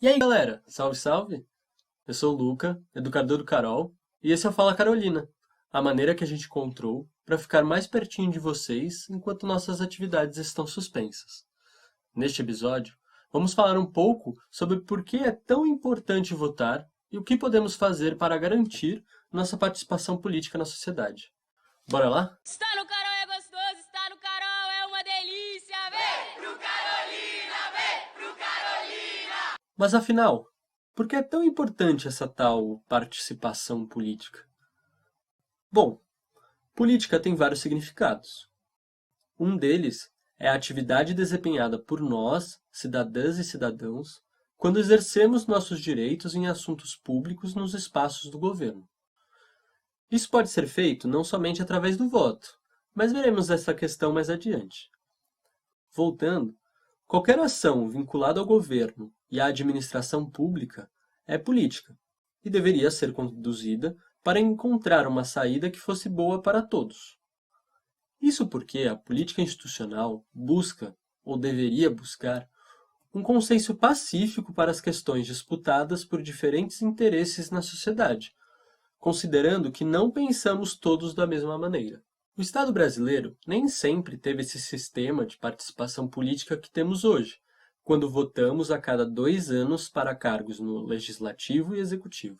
E aí, galera? Salve, salve! Eu sou o Luca, educador do Carol, e esse é o Fala Carolina, a maneira que a gente encontrou para ficar mais pertinho de vocês enquanto nossas atividades estão suspensas. Neste episódio, vamos falar um pouco sobre por que é tão importante votar e o que podemos fazer para garantir nossa participação política na sociedade. Bora lá? Está no Carol é gostoso, está no Carol é uma delícia. Vem pro Carolina, vem pro Carolina. Mas afinal, por que é tão importante essa tal participação política? Bom, política tem vários significados. Um deles é a atividade desempenhada por nós, cidadãs e cidadãos, quando exercemos nossos direitos em assuntos públicos nos espaços do governo. Isso pode ser feito não somente através do voto, mas veremos essa questão mais adiante. Voltando, qualquer ação vinculada ao governo e à administração pública é política e deveria ser conduzida para encontrar uma saída que fosse boa para todos. Isso porque a política institucional busca, ou deveria buscar, um consenso pacífico para as questões disputadas por diferentes interesses na sociedade, considerando que não pensamos todos da mesma maneira. O Estado brasileiro nem sempre teve esse sistema de participação política que temos hoje, quando votamos a cada 2 anos para cargos no Legislativo e Executivo.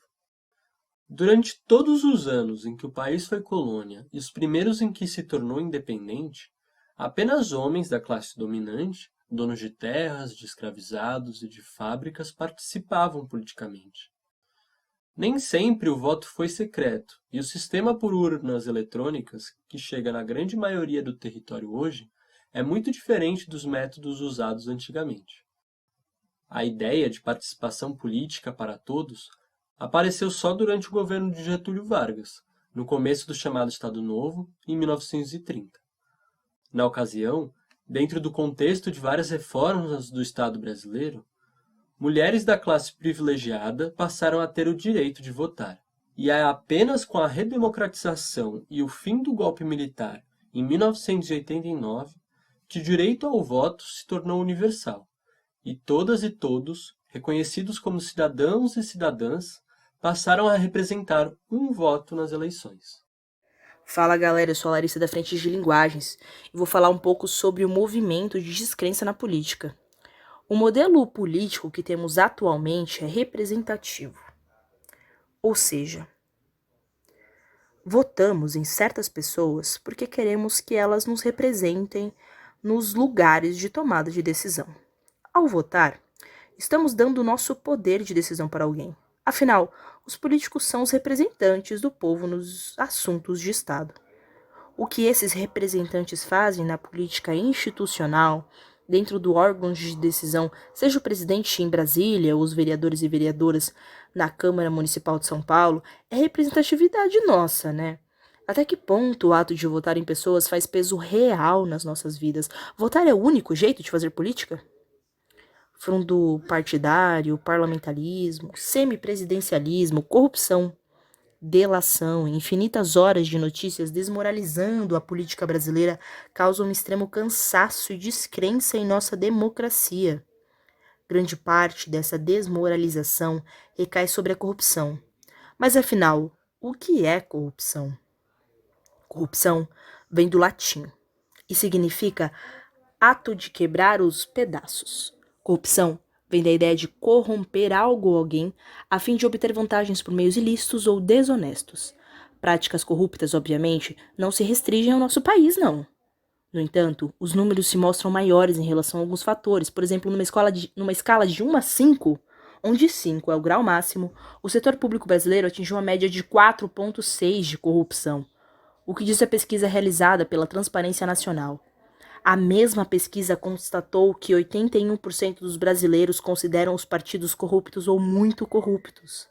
Durante todos os anos em que o país foi colônia e os primeiros em que se tornou independente, apenas homens da classe dominante, donos de terras, de escravizados e de fábricas participavam politicamente. Nem sempre o voto foi secreto, e o sistema por urnas eletrônicas, que chega na grande maioria do território hoje, é muito diferente dos métodos usados antigamente. A ideia de participação política para todos apareceu só durante o governo de Getúlio Vargas, no começo do chamado Estado Novo, em 1930. Na ocasião, dentro do contexto de várias reformas do Estado brasileiro, mulheres da classe privilegiada passaram a ter o direito de votar. E é apenas com a redemocratização e o fim do golpe militar, em 1989, que o direito ao voto se tornou universal, e todas e todos, reconhecidos como cidadãos e cidadãs, passaram a representar um voto nas eleições. Fala galera, eu sou a Larissa da Frente de Linguagens e vou falar um pouco sobre o movimento de descrença na política. O modelo político que temos atualmente é representativo, ou seja, votamos em certas pessoas porque queremos que elas nos representem nos lugares de tomada de decisão. Ao votar, estamos dando o nosso poder de decisão para alguém. Afinal, os políticos são os representantes do povo nos assuntos de Estado. O que esses representantes fazem na política institucional, dentro do órgão de decisão, seja o presidente em Brasília, ou os vereadores e vereadoras na Câmara Municipal de São Paulo, é representatividade nossa, né? Até que ponto o ato de votar em pessoas faz peso real nas nossas vidas? Votar é o único jeito de fazer política? Fundo partidário, parlamentarismo, semipresidencialismo, corrupção, delação, infinitas horas de notícias desmoralizando a política brasileira causam um extremo cansaço e descrença em nossa democracia. Grande parte dessa desmoralização recai sobre a corrupção. Mas afinal, o que é corrupção? Corrupção vem do latim e significa ato de quebrar os pedaços. Corrupção vem da ideia de corromper algo ou alguém a fim de obter vantagens por meios ilícitos ou desonestos. Práticas corruptas, obviamente, não se restringem ao nosso país, não. No entanto, os números se mostram maiores em relação a alguns fatores. Por exemplo, numa escala de 1 a 5, onde 5 é o grau máximo, o setor público brasileiro atingiu uma média de 4,6 de corrupção, o que diz a pesquisa realizada pela Transparência Nacional. A mesma pesquisa constatou que 81% dos brasileiros consideram os partidos corruptos ou muito corruptos.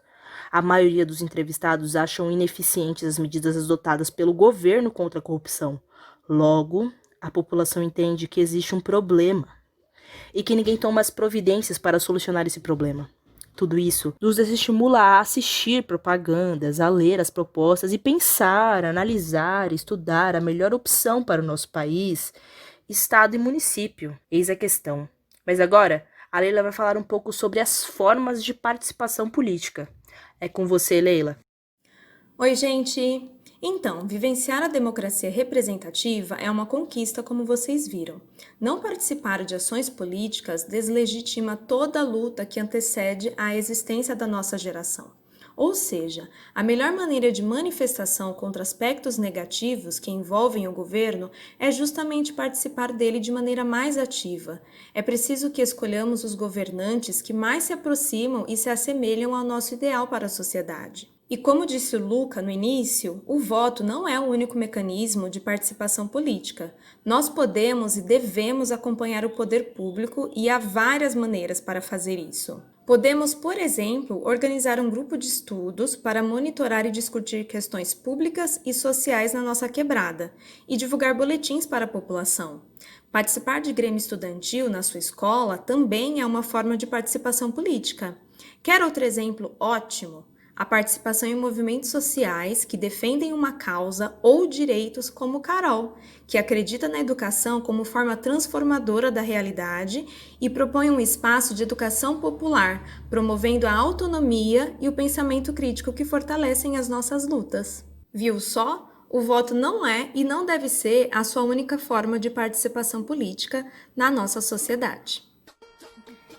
A maioria dos entrevistados acham ineficientes as medidas adotadas pelo governo contra a corrupção. Logo, a população entende que existe um problema e que ninguém toma as providências para solucionar esse problema. Tudo isso nos desestimula a assistir propagandas, a ler as propostas e pensar, analisar, estudar a melhor opção para o nosso país, Estado e município. Eis a questão. Mas agora, A Leila vai falar um pouco sobre as formas de participação política. É com você, Leila. Oi, gente! Então, vivenciar a democracia representativa é uma conquista, como vocês viram. Não participar de ações políticas deslegitima toda a luta que antecede a existência da nossa geração. Ou seja, a melhor maneira de manifestação contra aspectos negativos que envolvem o governo é justamente participar dele de maneira mais ativa. É preciso que escolhamos os governantes que mais se aproximam e se assemelham ao nosso ideal para a sociedade. E como disse o Luca no início, o voto não é o único mecanismo de participação política. Nós podemos e devemos acompanhar o poder público e há várias maneiras para fazer isso. Podemos, por exemplo, organizar um grupo de estudos para monitorar e discutir questões públicas e sociais na nossa quebrada e divulgar boletins para a população. Participar de grêmio estudantil na sua escola também é uma forma de participação política. Quer outro exemplo ótimo? A participação em movimentos sociais que defendem uma causa ou direitos, como Carol, que acredita na educação como forma transformadora da realidade e propõe um espaço de educação popular, promovendo a autonomia e o pensamento crítico que fortalecem as nossas lutas. Viu só? O voto não é e não deve ser a sua única forma de participação política na nossa sociedade.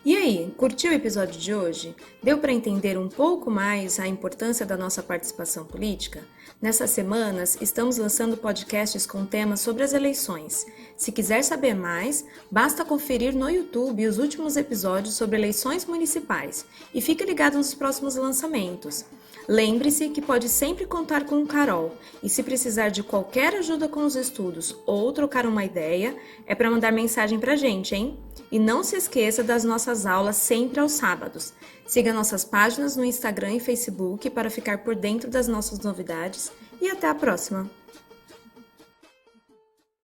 E aí, curtiu o episódio de hoje? Deu para entender um pouco mais a importância da nossa participação política? Nessas semanas, estamos lançando podcasts com temas sobre as eleições. Se quiser saber mais, basta conferir no YouTube os últimos episódios sobre eleições municipais e fique ligado nos próximos lançamentos. Lembre-se que pode sempre contar com o Carol e se precisar de qualquer ajuda com os estudos ou trocar uma ideia, é para mandar mensagem pra gente, hein? E não se esqueça das nossas aulas sempre aos sábados. Siga nossas páginas no Instagram e Facebook para ficar por dentro das nossas novidades e até a próxima!